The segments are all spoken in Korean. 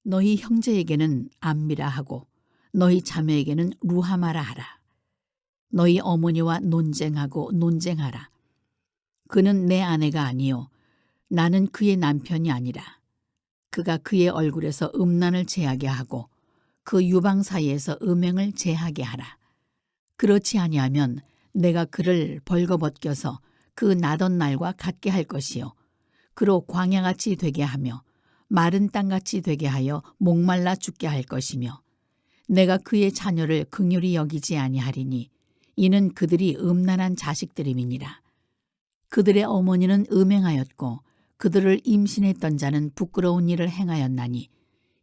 너희 형제에게는 암미라 하고 너희 자매에게는 루하마라 하라. 너희 어머니와 논쟁하고 논쟁하라. 그는 내 아내가 아니요 나는 그의 남편이 아니라. 그가 그의 얼굴에서 음란을 제하게 하고 그 유방 사이에서 음행을 제하게 하라. 그렇지 아니하면 내가 그를 벌거벗겨서 그 나던 날과 같게 할 것이요 그로 광야같이 되게 하며 마른 땅같이 되게 하여 목말라 죽게 할 것이며 내가 그의 자녀를 긍휼히 여기지 아니하리니 이는 그들이 음란한 자식들임이니라. 그들의 어머니는 음행하였고 그들을 임신했던 자는 부끄러운 일을 행하였나니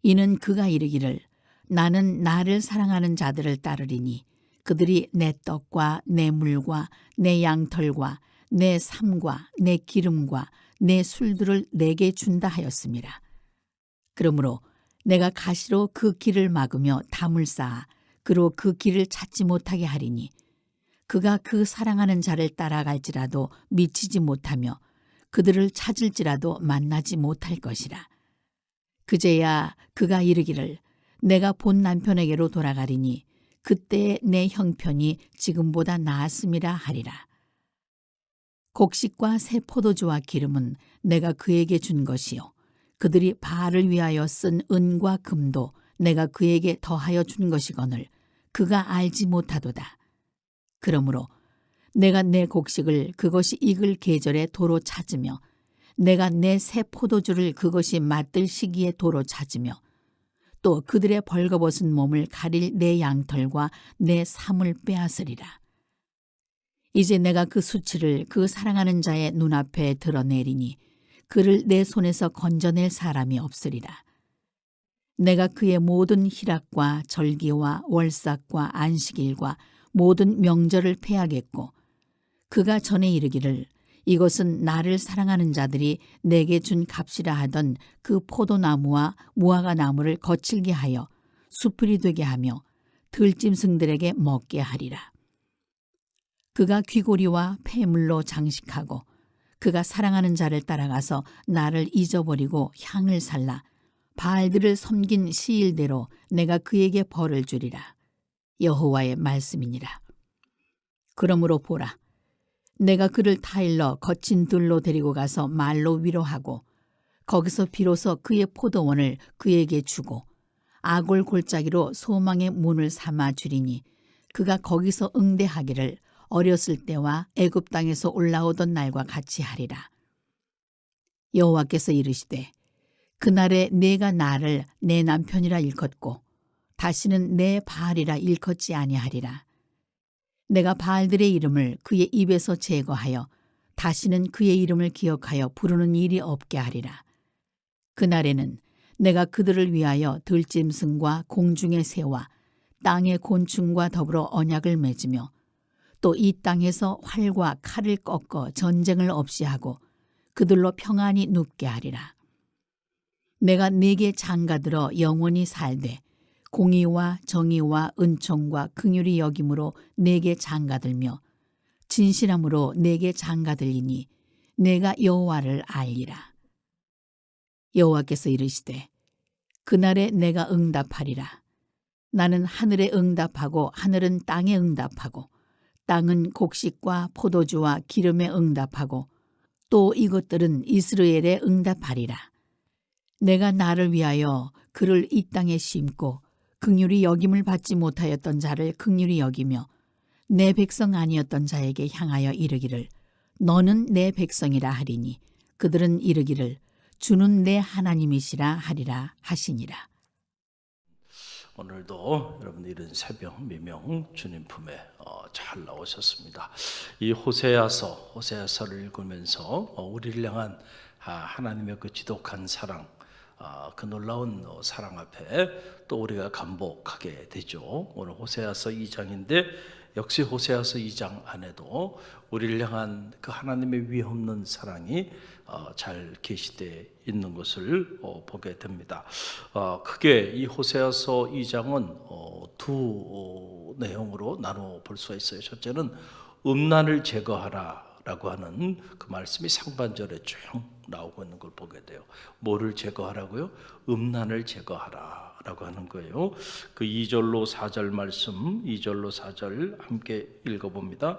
이는 그가 이르기를 나는 나를 사랑하는 자들을 따르리니 그들이 내 떡과 내 물과 내 양털과 내 삶과 내 기름과 내 술들을 내게 준다 하였습니다. 그러므로 내가 가시로 그 길을 막으며 담을 쌓아 그로 그 길을 찾지 못하게 하리니 그가 그 사랑하는 자를 따라갈지라도 미치지 못하며 그들을 찾을지라도 만나지 못할 것이라. 그제야 그가 이르기를 내가 본 남편에게로 돌아가리니 그때의 내 형편이 지금보다 나았음이라 하리라. 곡식과 새 포도주와 기름은 내가 그에게 준 것이요 그들이 바알을 위하여 쓴 은과 금도 내가 그에게 더하여 준 것이거늘 그가 알지 못하도다. 그러므로 내가 내 곡식을 그것이 익을 계절에 도로 찾으며 내가 내 새 포도주를 그것이 맛들 시기에 도로 찾으며 또 그들의 벌거벗은 몸을 가릴 내 양털과 내 삶을 빼앗으리라. 이제 내가 그 수치를 그 사랑하는 자의 눈앞에 드러내리니 그를 내 손에서 건져낼 사람이 없으리라. 내가 그의 모든 희락과 절기와 월삭과 안식일과 모든 명절을 패하겠고 그가 전에 이르기를 이것은 나를 사랑하는 자들이 내게 준 값이라 하던 그 포도나무와 무화과 나무를 거칠게 하여 수풀이 되게 하며 들짐승들에게 먹게 하리라. 그가 귀고리와 폐물로 장식하고 그가 사랑하는 자를 따라가서 나를 잊어버리고 향을 살라 바알들을 섬긴 시일대로 내가 그에게 벌을 주리라. 여호와의 말씀이니라. 그러므로 보라, 내가 그를 타일러 거친 들로 데리고 가서 말로 위로하고 거기서 비로소 그의 포도원을 그에게 주고 아골 골짜기로 소망의 문을 삼아 주리니 그가 거기서 응대하기를 어렸을 때와 애굽 땅에서 올라오던 날과 같이 하리라. 여호와께서 이르시되 그날에 내가 나를 내 남편이라 일컫고 다시는 내 바알이라 일컫지 아니하리라. 내가 바알들의 이름을 그의 입에서 제거하여 다시는 그의 이름을 기억하여 부르는 일이 없게 하리라. 그날에는 내가 그들을 위하여 들짐승과 공중의 새와 땅의 곤충과 더불어 언약을 맺으며 또 이 땅에서 활과 칼을 꺾어 전쟁을 없이 하고 그들로 평안히 눕게 하리라. 내가 네게 장가들어 영원히 살되 공의와 정의와 은총과 긍휼이 여김으로 네게 장가들며 진실함으로 네게 장가들리니 내가 여호와를 알리라. 여호와께서 이르시되 그날에 내가 응답하리라. 나는 하늘에 응답하고 하늘은 땅에 응답하고 땅은 곡식과 포도주와 기름에 응답하고 또 이것들은 이스라엘에 응답하리라. 내가 나를 위하여 그를 이 땅에 심고 긍휼히 여김을 받지 못하였던 자를 긍휼히 여기며 내 백성 아니었던 자에게 향하여 이르기를 너는 내 백성이라 하리니 그들은 이르기를 주는 내 하나님이시라 하리라 하시니라. 오늘도 여러분 이른 새벽 미명 주님 품에 잘 나오셨습니다. 이 호세아서를 읽으면서 우리를 향한 하나님의 그 지독한 사랑, 그 놀라운 사랑 앞에 또 우리가 감복하게 되죠. 오늘 호세아서 2장인데 역시 호세아서 2장 안에도 우리를 향한 그 하나님의 위없는 사랑이 잘 계시되어 있는 것을 보게 됩니다. 크게 이 호세아서 2장은 두 내용으로 나눠 볼 수가 있어요. 첫째는 음란을 제거하라 라고 하는 그 말씀이 상반절에 쭉 나오고 있는 걸 보게 돼요. 뭐를 제거하라고요? 음란을 제거하라 라고 하는 거예요. 그 2절로 4절 말씀, 2절로 4절 함께 읽어봅니다.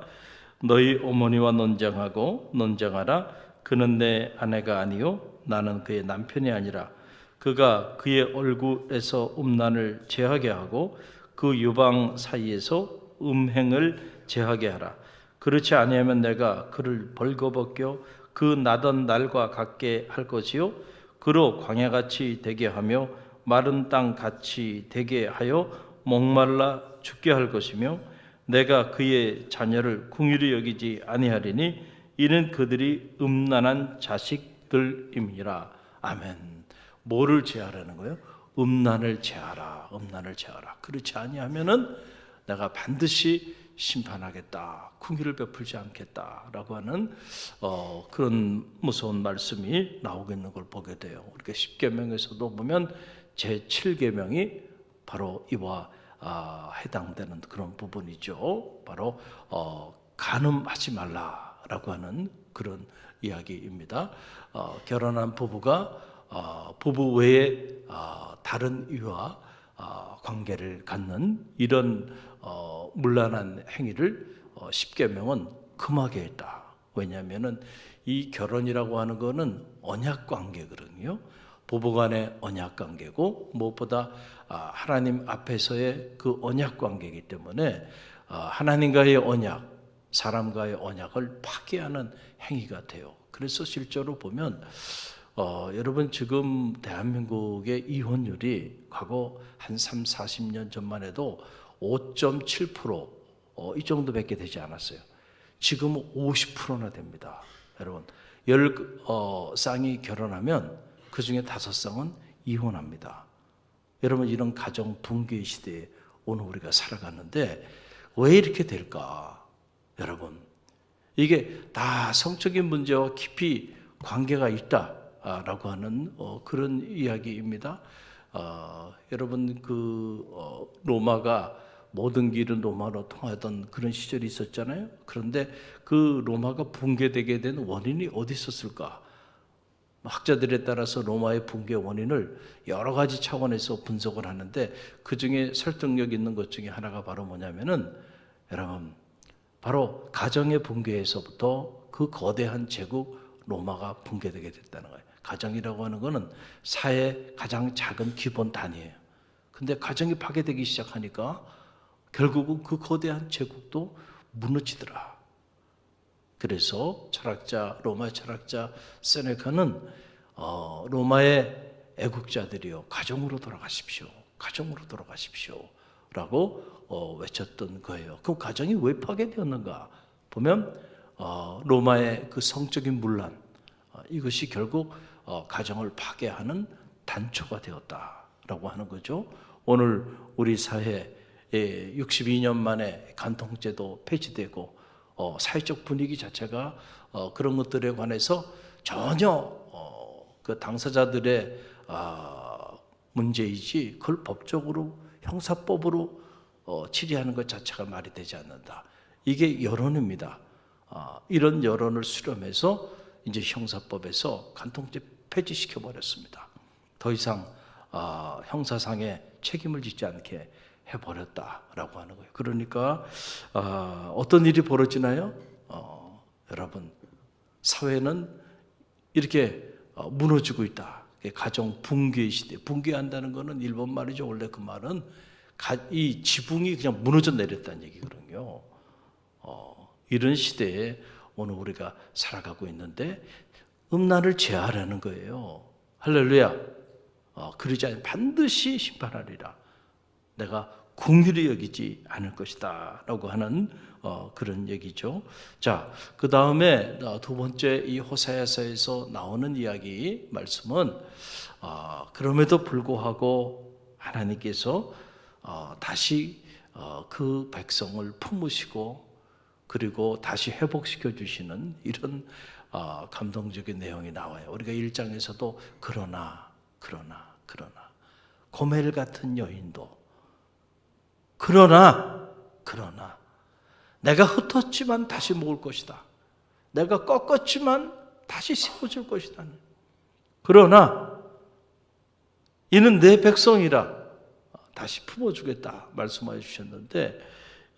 너희 어머니와 논쟁하라. 그는 내 아내가 아니요 나는 그의 남편이 아니라 그가 그의 얼굴에서 음란을 제하게 하고 그 유방 사이에서 음행을 제하게 하라. 그렇지 아니하면 내가 그를 벌거벗겨 그 나던 날과 같게 할 것이요 그로 광야같이 되게 하며 마른 땅 같이 되게 하여 목말라 죽게 할 것이며 내가 그의 자녀를 긍휼히 여기지 아니하리니 이는 그들이 음란한 자식들임이라. 아멘. 뭐를 제하라는 거예요? 음란을 제하라. 음란을 제하라. 그렇지 아니하면은 내가 반드시 심판하겠다. 긍휼을 베풀지 않겠다라고 하는 그런 무서운 말씀이 나오고 있는 걸 보게 돼요. 우리가 10계명에서도 보면 제7계명이 바로 이와 해당되는 그런 부분이죠. 바로 간음하지 말라라고 하는 그런 이야기입니다. 결혼한 부부가 부부 외에 다른 이와 관계를 갖는 이런 문란한 행위를 10계명은 금하게 했다. 왜냐하면은 이 결혼이라고 하는 거는 언약 관계거든요. 부부간의 언약 관계고 무엇보다 하나님 앞에서의 그 언약 관계이기 때문에 하나님과의 언약, 사람과의 언약을 파괴하는 행위가 돼요. 그래서 실제로 보면 여러분 지금 대한민국의 이혼율이 과거 한 30-40년 전만 해도 5.7% 이 정도밖에 되지 않았어요. 지금은 50%나 됩니다. 여러분 10쌍이 결혼하면 그중에 5쌍은 이혼합니다. 여러분 이런 가정 붕괴 시대에 오늘 우리가 살아가는데 왜 이렇게 될까? 여러분 이게 다 성적인 문제와 깊이 관계가 있다라고 하는 그런 이야기입니다. 여러분 로마가 모든 길은 로마로 통하던 그런 시절이 있었잖아요. 그런데 그 로마가 붕괴되게 된 원인이 어디 있었을까? 학자들에 따라서 로마의 붕괴 원인을 여러 가지 차원에서 분석을 하는데 그 중에 설득력 있는 것 중에 하나가 바로 뭐냐면은 여러분 바로 가정의 붕괴에서부터 그 거대한 제국 로마가 붕괴되게 됐다는 거예요. 가정이라고 하는 것은 사회의 가장 작은 기본 단위예요. 근데 가정이 파괴되기 시작하니까 결국은 그 거대한 제국도 무너지더라. 그래서 로마 철학자 세네카는 로마의 애국자들이요 가정으로 돌아가십시오. 가정으로 돌아가십시오. 라고 외쳤던 거예요. 그 가정이 왜 파괴되었는가? 보면 로마의 그 성적인 문란 이것이 결국 가정을 파괴하는 단초가 되었다라고 하는 거죠. 오늘 우리 사회에 62년 만에 간통죄도 폐지되고 사회적 분위기 자체가 그런 것들에 관해서 전혀 그 당사자들의 문제이지 그걸 법적으로 형사법으로 처리하는 것 자체가 말이 되지 않는다. 이게 여론입니다. 이런 여론을 수렴해서 이제 형사법에서 간통죄 폐지시켜 버렸습니다. 더 이상 형사상의 책임을 짓지 않게 해버렸다라고 하는 거예요. 그러니까 어떤 일이 벌어지나요? 여러분 사회는 이렇게 무너지고 있다. 가정 붕괴 시대. 붕괴한다는 것은 일본 말이죠. 원래 그 말은 이 지붕이 그냥 무너져 내렸다는 얘기거든요. 이런 시대에 오늘 우리가 살아가고 있는데 음란을 제하라는 거예요. 할렐루야. 그러지 않으면 반드시 심판하리라. 내가 긍휼히 여기지 않을 것이다 라고 하는 그런 얘기죠. 자, 그 다음에 두 번째 이 호세아서에서 나오는 이야기 말씀은 그럼에도 불구하고 하나님께서 다시 그 백성을 품으시고 그리고 다시 회복시켜 주시는 이런 감동적인 내용이 나와요. 우리가 1장에서도 그러나 고멜 같은 여인도 그러나 내가 흩었지만 다시 모을 것이다. 내가 꺾었지만 다시 세워줄 것이다. 그러나 이는 내 백성이라 다시 품어주겠다 말씀하여 주셨는데,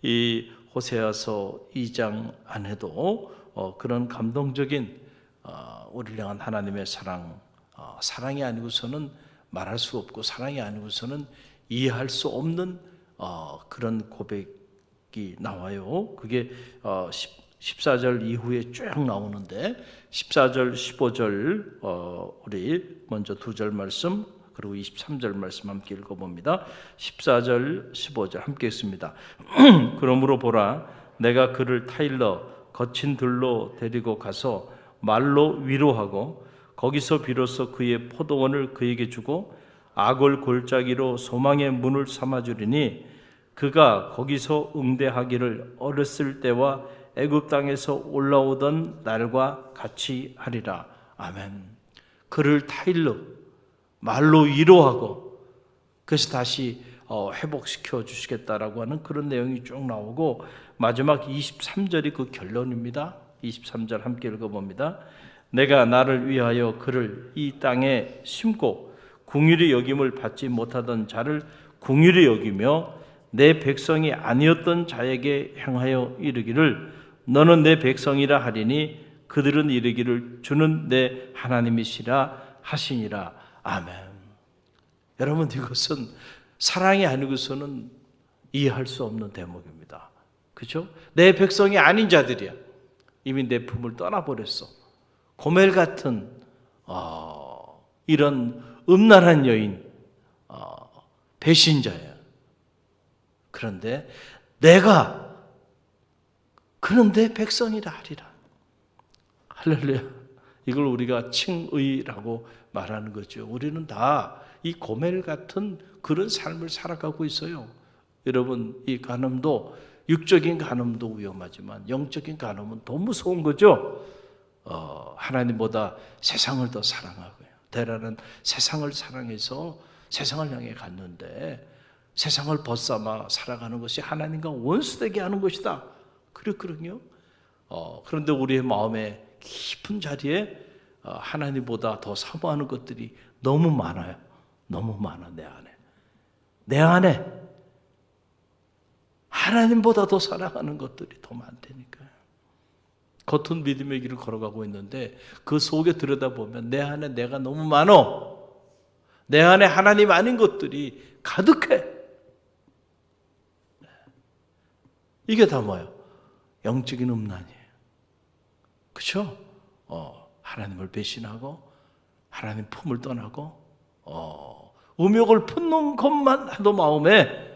이 호세아서 2장 안에도 그런 감동적인 우리를 향한 하나님의 사랑, 사랑이 아니고서는 말할 수 없고 사랑이 아니고서는 이해할 수 없는 그런 고백이 나와요. 그게 14절 이후에 쭉 나오는데 14절, 15절 우리 먼저 2절 말씀 그리고 23절 말씀 함께 읽어봅니다. 14절, 15절 함께 읽습니다. 그러므로 보라, 내가 그를 타일러 거친 들로 데리고 가서 말로 위로하고 거기서 비로소 그의 포도원을 그에게 주고 악을 골짜기로 소망의 문을 삼아주리니 그가 거기서 응대하기를 어렸을 때와 애굽 땅에서 올라오던 날과 같이 하리라. 아멘. 그를 타일러 말로 위로하고 그래서 다시 회복시켜 주시겠다라고 하는 그런 내용이 쭉 나오고, 마지막 23절이 그 결론입니다. 23절 함께 읽어봅니다. 내가 나를 위하여 그를 이 땅에 심고 긍휼히 여김을 받지 못하던 자를 긍휼히 여기며 내 백성이 아니었던 자에게 향하여 이르기를 너는 내 백성이라 하리니 그들은 이르기를 주는 내 하나님이시라 하시니라. 아멘. 여러분, 이것은 사랑이 아니고서는 이해할 수 없는 대목입니다. 그렇죠? 내 백성이 아닌 자들이야. 이미 내 품을 떠나버렸어. 고멜 같은 이런 음란한 여인, 배신자야. 그런데 그는 내 백성이라 하리라. 할렐루야. 이걸 우리가 칭의라고 말하는 거죠. 우리는 다 이 고멜 같은 그런 삶을 살아가고 있어요. 여러분, 이 간음도 육적인 간음도 위험하지만 영적인 간음은 더 무서운 거죠. 하나님보다 세상을 더 사랑하고요. 데라는 세상을 사랑해서 세상을 향해 갔는데 세상을 벗삼아 살아가는 것이 하나님과 원수되게 하는 것이다. 그랬거든요. 그런데 우리의 마음의 깊은 자리에 하나님보다 더 사모하는 것들이 너무 많아요. 너무 많아. 내 안에 하나님보다 더 사랑하는 것들이 더 많다니까요. 겉은 믿음의 길을 걸어가고 있는데 그 속에 들여다보면 내 안에 내가 너무 많어. 내 안에 하나님 아닌 것들이 가득해. 이게 다 뭐예요? 영적인 음란이에요. 그렇죠? 하나님을 배신하고 하나님 품을 떠나고 음욕을 품는 것만 해도 마음에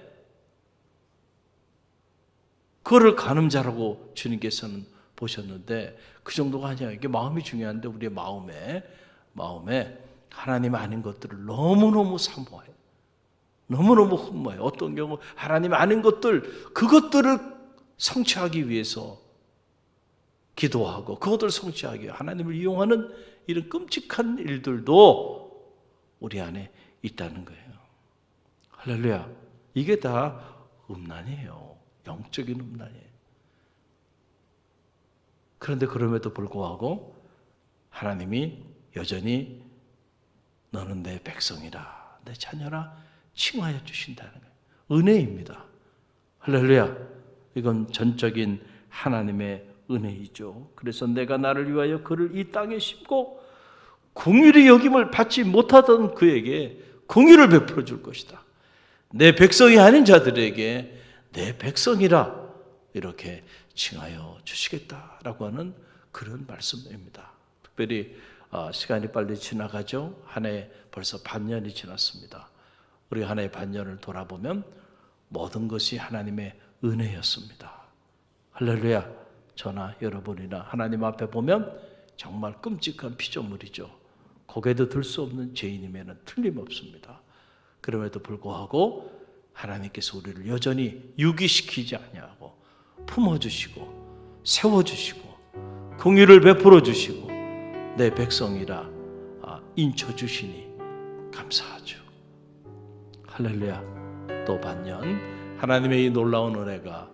그거를 간음자라고 주님께서는 보셨는데 그 정도가 아니야. 이게 마음이 중요한데 우리의 마음에 하나님 아닌 것들을 너무너무 사모해. 너무너무 흠모해. 어떤 경우 하나님 아닌 그것들을 성취하기 위해서 기도하고 그것들을 성취하기 위해 하나님을 이용하는 이런 끔찍한 일들도 우리 안에 있다는 거예요. 할렐루야. 이게 다 음란이에요. 영적인 음란이에요. 그런데 그럼에도 불구하고 하나님이 여전히 너는 내 백성이라, 내 자녀라 칭하여 주신다는 거예요. 은혜입니다. 할렐루야. 이건 전적인 하나님의 은혜이죠. 그래서 내가 나를 위하여 그를 이 땅에 심고 긍휼히 여김을 받지 못하던 그에게 긍휼을 베풀어 줄 것이다. 내 백성이 아닌 자들에게 내 백성이라 이렇게 칭하여 주시겠다라고 하는 그런 말씀입니다. 특별히 시간이 빨리 지나가죠. 한 해 벌써 반년이 지났습니다. 우리 한 해 반년을 돌아보면 모든 것이 하나님의 은혜였습니다. 할렐루야. 저나 여러분이나 하나님 앞에 보면 정말 끔찍한 피조물이죠. 고개도 들 수 없는 죄인임에는 틀림없습니다. 그럼에도 불구하고 하나님께서 우리를 여전히 유기시키지 아니하고 품어주시고 세워주시고 긍휼을 베풀어 주시고 내 백성이라 인쳐주시니 감사하죠. 할렐루야. 또 반년 하나님의 이 놀라운 은혜가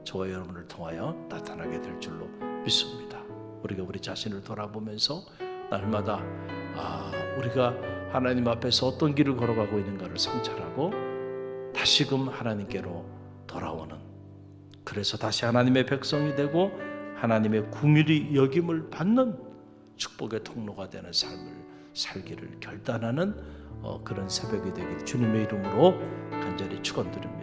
저와 여러분을 통하여 나타나게 될 줄로 믿습니다. 우리가 우리 자신을 돌아보면서 날마다 우리가 하나님 앞에서 어떤 길을 걸어가고 있는가를 성찰하고 다시금 하나님께로 돌아오는, 그래서 다시 하나님의 백성이 되고 하나님의 긍휼히 여김을 받는 축복의 통로가 되는 삶을 살기를 결단하는 그런 새벽이 되길 주님의 이름으로 간절히 축원드립니다.